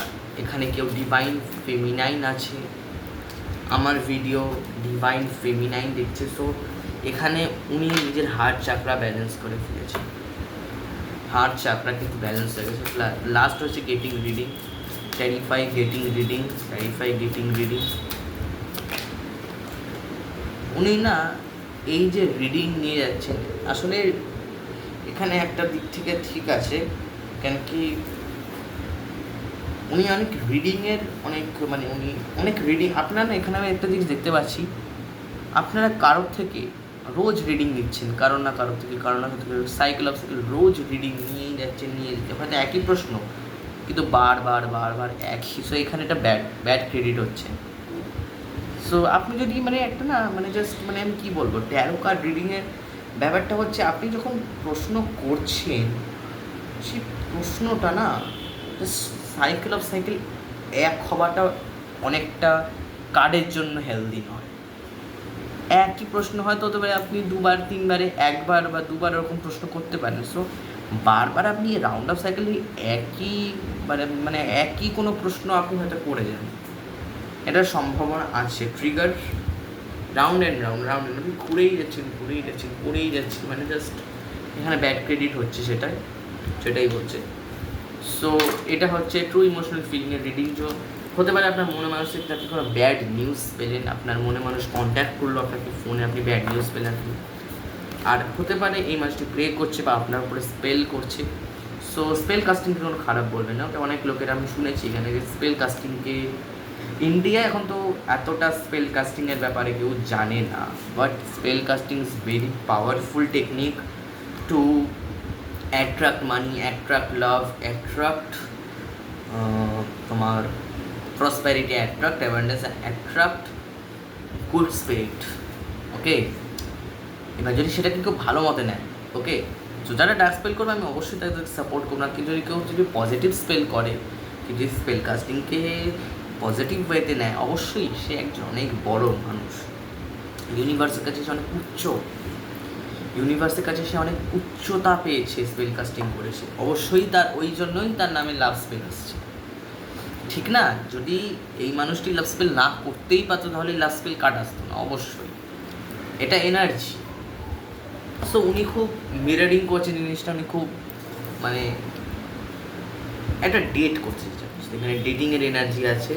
এখানে কেউ ডিভাইন ফেমিনাইন আছে, আমার ভিডিও ডিভাইন ফেমিনাইন দেখছে। সো এখানে উনি নিজের হার্ট চাকরা ব্যালেন্স করে ফেলেছেন, হার্ট চাকরা কিন্তু ব্যালেন্স হয়ে গেছে। লাস্ট হচ্ছে getting reading, clarify getting reading. উনি না এই যে রিডিং নিয়ে যাচ্ছেন, আসলে এখানে একটা দিক থেকে ঠিক আছে, কেন কি উনি অনেক রিডিংয়ের উনি অনেক রিডিং, আপনারা না এখানে আমি একটা জিনিস দেখতে পাচ্ছি, আপনারা কারোর থেকে রোজ রিডিং নিচ্ছেন, কারোর না কারোর থেকে cycle of cycle rose reading নিয়েই যাচ্ছেন, হয়তো একই প্রশ্ন কিন্তু বারবার একই, সো এখানে একটা ব্যাড ক্রেডিট হচ্ছে। সো আপনি যদি একটা না জাস্ট আমি কী বলবো, ট্যারো কার্ড রিডিংয়ের ব্যাপারটা হচ্ছে, আপনি যখন প্রশ্ন করছেন সেই প্রশ্নটা না সাইকেল অফ সাইকেল এক হওয়াটা অনেকটা কার্ডের জন্য হেলদি নয়। একই প্রশ্ন হয়তো হতে পারে আপনি দুবার তিনবারে একবার বা দুবার এরকম প্রশ্ন করতে পারেন। সো বারবার আপনি রাউন্ড অফ সাইকেল একই একই কোনো প্রশ্ন আপনি হয়তো করে যান, এটার সম্ভাবনা আছে। ট্রিগার রাউন্ড অ্যান্ড রাউন্ড আপনি ঘুরেই যাচ্ছেন, জাস্ট এখানে ব্যাড ক্রেডিট হচ্ছে, সেটাই হচ্ছে। সো এটা হচ্ছে ট্রু ইমোশনাল ফিলিংয়ের রিডিং। হতে পারে আপনার মনে মানুষের সাথে আপনি কোনো ব্যাড নিউজ পেলেন, আপনার মনে মানুষ কন্ট্যাক্ট করলো আপনাকে ফোনে, আপনি ব্যাড নিউজ পেলেন, আর হতে পারে এই মানুষটি প্রে করছে বা আপনার উপরে স্পেল করছে। সো স্পেল কাস্টিংকে কোনো খারাপ বলবেন না, অনেক লোকের আমি শুনেছি এখানে স্পেল কাস্টিংকে, ইন্ডিয়া এখন তো এতটা স্পেল কাস্টিংয়ের ব্যাপারে কেউ জানে না, but spell casting is very powerful technique to attract money, attract love, attract তোমার prosperity, attract awareness, attract good spirit. Okay, এবার যদি সেটাকে কেউ ভালো মতে নেয়, ওকে, তো যারা ডার্ক স্পেল করবে আমি অবশ্যই তাদেরকে সাপোর্ট করবো না, কিন্তু যদি পজিটিভ স্পেল করে, যদি স্পেল কাস্টিংকে পজিটিভ ওয়েতে নেয়, অবশ্যই সে একজন অনেক বড় মানুষ। ইউনিভার্সের কাছে সে অনেক উচ্চতা পেয়েছে, স্পেল কাস্টিং করেছে, অবশ্যই তার ওই জন্যই তার নামে লাভ স্পেল আসছে, ঠিক না? যদি এই মানুষটি লাভ স্পেল না করতেই পারতো তাহলে লাভ স্পেল কাট আসতো না, অবশ্যই এটা এনার্জি। সো উনি খুব মিরারিং করছে জিনিসটা, উনি খুব একটা ডেট করছে, এখানে ডেটিংয়ের এনার্জি আছে।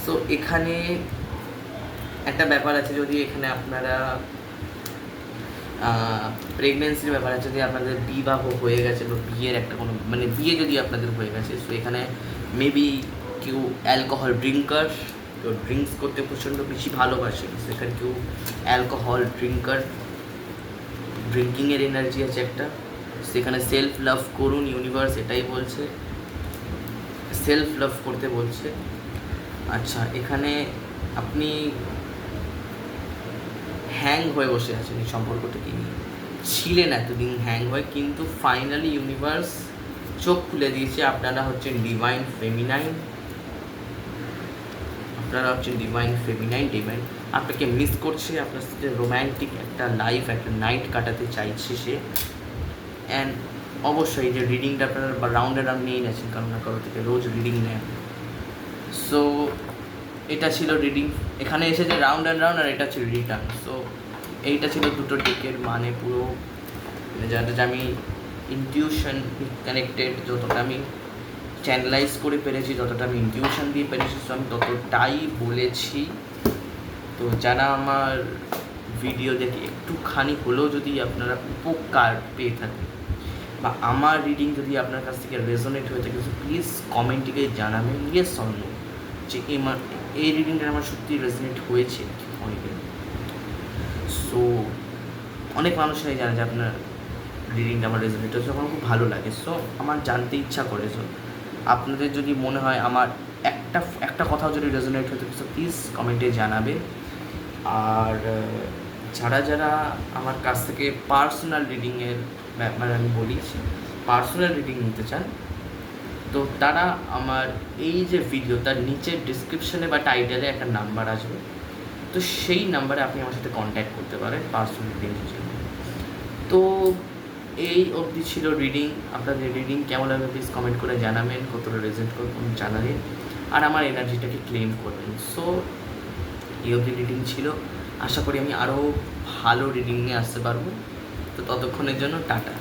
সো এখানে একটা ব্যাপার আছে, যদি এখানে আপনারা প্রেগনেন্সির ব্যাপার আছে, যদি আপনাদের বিবাহ হয়ে গেছে বা বিয়ের একটা কোনো বিয়ে যদি আপনাদের হয়ে গেছে, সো এখানে মেবি কেউ অ্যালকোহল ড্রিঙ্কার, কেউ ড্রিঙ্কস করতে প্রচণ্ড বেশি ভালোবাসে, সেখানে কেউ অ্যালকোহল ড্রিঙ্কার, ড্রিঙ্কিংয়ের এনার্জি আছে একটা। সেখানে সেলফ লাভ করুন, ইউনিভার্স এটাই বলছে, সেলফ লাভ করতে বলছে। আচ্ছা, এখানে আপনি হ্যাং হয়ে বসে আছেন এই সম্পর্কটাকে নিয়ে, ছিলেন এতদিন হ্যাং হয়ে, কিন্তু ফাইনালি ইউনিভার্স চোখ খুলে দিয়েছে, আপনারা হচ্ছেন ডিভাইন ফেমিনাইন, ডিভাইন আপনাকে মিস করছে, আপনার সাথে রোম্যান্টিক একটা লাইফ, একটা নাইট কাটাতে চাইছে সে। অ্যান্ড অবশ্যই যে রিডিংটা আপনারা রাউন্ড অ্যান্ড রাউন্ড নিয়েই গেছেন, কারো না কারো থেকে রোজ রিডিং নেন। সো এটা ছিল রিডিং, এখানে এসেছে রাউন্ড অ্যান্ড রাউন্ড, আর এটা ছিল রিটার্ন। সো এইটা ছিল দুটো টেকের পুরো যাতে আমি ইনটিউশন কানেক্টেড, যতটা আমি চ্যানেলাইজ করে পেরেছি, যতটা আমি ইনটিউশন দিয়ে পেরেছি, সো আমি ততটাই বলেছি। তো যারা আমার ভিডিও দেখে একটুখানি হলেও যদি আপনারা উপকার পেয়ে থাকেন, বা আমার রিডিং যদি আপনার কাছ থেকে রেজোনেট হয়ে থাকে, প্লিজ কমেন্টে জানাবেন ইয়েস অর নো, যে এই রিডিংটা আমার সত্যি রেজোনেট হয়েছে অনেকের। সো অনেক মানুষরাই জানে যে আপনার রিডিংটা আমার রেজোনেট হয়েছে, আমার খুব ভালো লাগে। সো আমার জানতে ইচ্ছা করে, সো আপনাদের যদি মনে হয় আমার একটা কথাও যদি রেজোনেট হতে, সো প্লিজ কমেন্টে জানাবে। আর যারা আমার কাছ থেকে পার্সোনাল রিডিংয়ের আমি বলি, পার্সোনাল রিডিং নিতে চান, তো তারা আমার এই যে ভিডিও তার নিচের ডিসক্রিপশনে বা টাইটেলে একটা নাম্বার আসবে, তো সেই নাম্বারে আপনি আমার সাথে কন্ট্যাক্ট করতে পারেন পার্সোনাল রিডিংয়ের জন্য। তো এই অবধি ছিল রিডিং। আপনাদের রিডিং কেমন লাগবে প্লিজ কমেন্ট করে জানাবেন, কতটা রেজেন্ট করবেন জানাবেন, আর আমার এনার্জিটাকে ক্লেম করবেন। সো এই অবধি রিডিং ছিল, আশা করি আমি আরও ভালো রিডিং নিয়ে আসতে পারবো। তো ততক্ষণের জন্য টাটা।